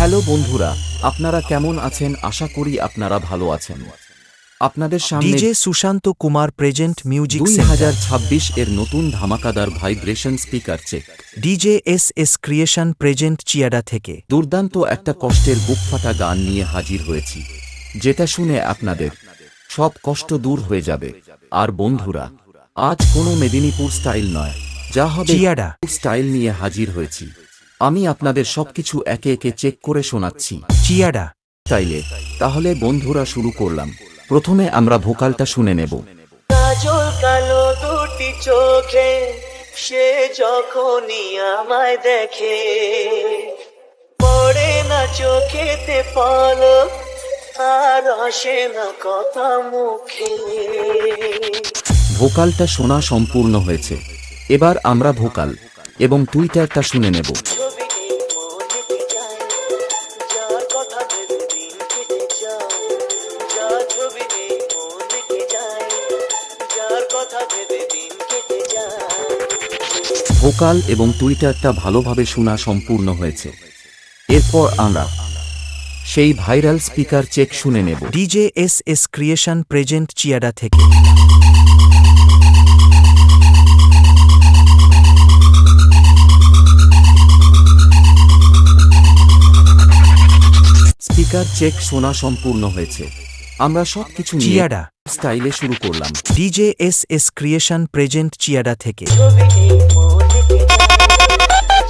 Hello বন্ধুরা, আপনারা কেমন আছেন? আশা করি আপনারা ভালো আছেন। আপনাদের সামনে DJ Sushant Kumar present music 2026 এর নতুন ধামাকাদার vibration speaker check. DJ S creation present চিয়াডা থেকে দুর্দান্ত একটা কষ্টের বুকফাটা গান নিয়ে হাজির হয়েছি, যেটা শুনে আপনাদের সব কষ্ট দূর হয়ে যাবে। আর বন্ধুরা, আজ কোনো মেদিনীপুর স্টাইল নয়, যা হবে চিয়াডা স্টাইল নিয়ে হাজির হয়েছি। আমি আপনাদের সবকিছু একে একে চেক করে শোনাচ্ছি চিয়াডা স্টাইলে। তাহলে বন্ধুরা শুরু করলাম। প্রথমে আমরা ভোকালটা শুনে নেব। কাজল কালো দুটি চোখে সে যখনই আমায় দেখে, পড়ে না চোখেতে পলক আর আসে না কথা মুখে। ভোকালটা শোনা সম্পূর্ণ হয়েছে, এবার আমরা ভোকাল এবং টুইটারটা শুনে নেব। ছবিতে মনে যায়, যার কথা ভেবে দিন কেটে যায়, যার ছবিতে মনে যায়, যার কথা ভেবে দিন কেটে যায়। ভোকাল এবং টুইটারটা ভালোভাবে শোনা সম্পূর্ণ হয়েছে। এরপর আমরা সেই ভাইরাল স্পিকার চেক শুনে নেব। ডিজে এস ক্রিয়েশন প্রেজেন্ট চিয়াডা থেকে স্পিকার চেক শোনা সম্পূর্ণ হয়েছে। আমরা সবকিছু নিয়ে চিয়াডা স্টাইলে শুরু করলাম। ডিজে এস ক্রিয়েশন প্রেজেন্ট চিয়াডা থেকে ছবিতে মনে যায়,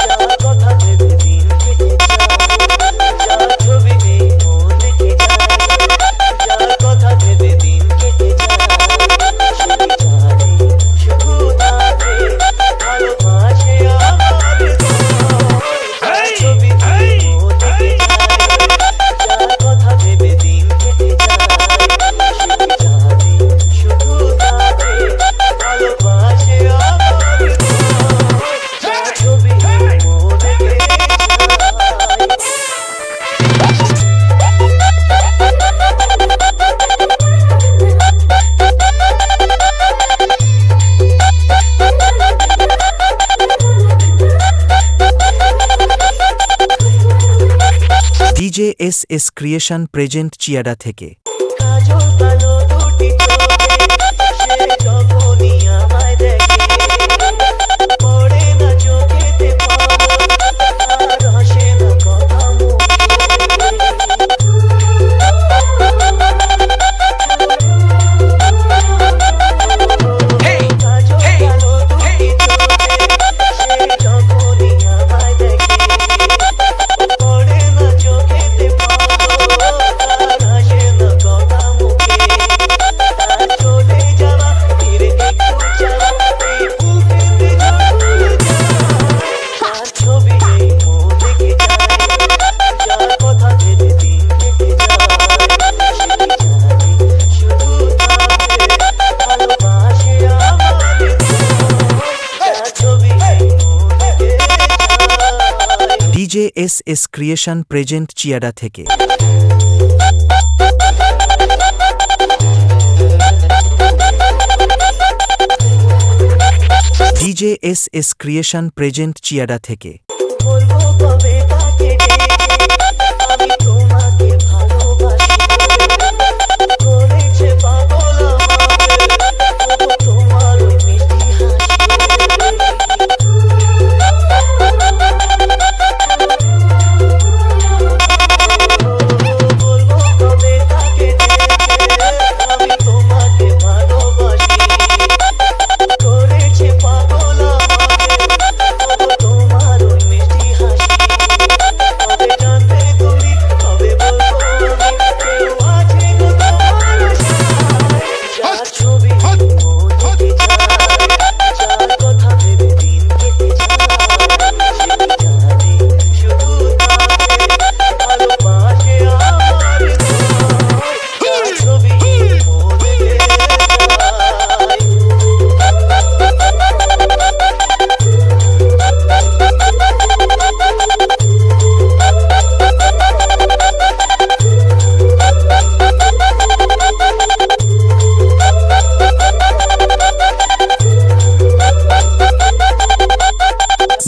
যার কথা ভেবে দিন কেটে যায়, যার ছবিতে মনে যায়, যার কথা ভেবে দিন কেটে যায়। শুধু তাকে ভালোবাসে আমার যার ছবিতে মনে যায়, যার কথা ভেবে দিন কেটে যায়। শুধু তাকে ভালোবাসে আমার যার ছবিতে মনে যায়। ডিজে এস ক্রিয়েশন প্রেজেন্ট চিয়াডা থেকে কাজল কালো দুটি চোখে সে যখনই আমায় দেখে, পড়ে না চোখেতে পলক আর আসে না কথা মুখে। কাজল কালো দুটি চোখে সে যখনই আমায় দেখে, পড়ে না চোখেতে পলক আর আসে না কথা মুখে। তার চলে যাওয়া ফিরে একটু যাওয়া এই বুকেতে ঝুলে যায়। তার ছবিতে মনে যায়, যার কথা ভেবে দিন কেটে যায়। শুধু তাকে ভালোবাসে আমার যার ছবিতে মনে যায়। ডিজে এস ক্রিয়েশন প্রেজেন্ট চিয়াডা থেকে ডিজে এস ক্রিয়েশন প্রেজেন্ট চিয়াডা থেকে বলবো কবে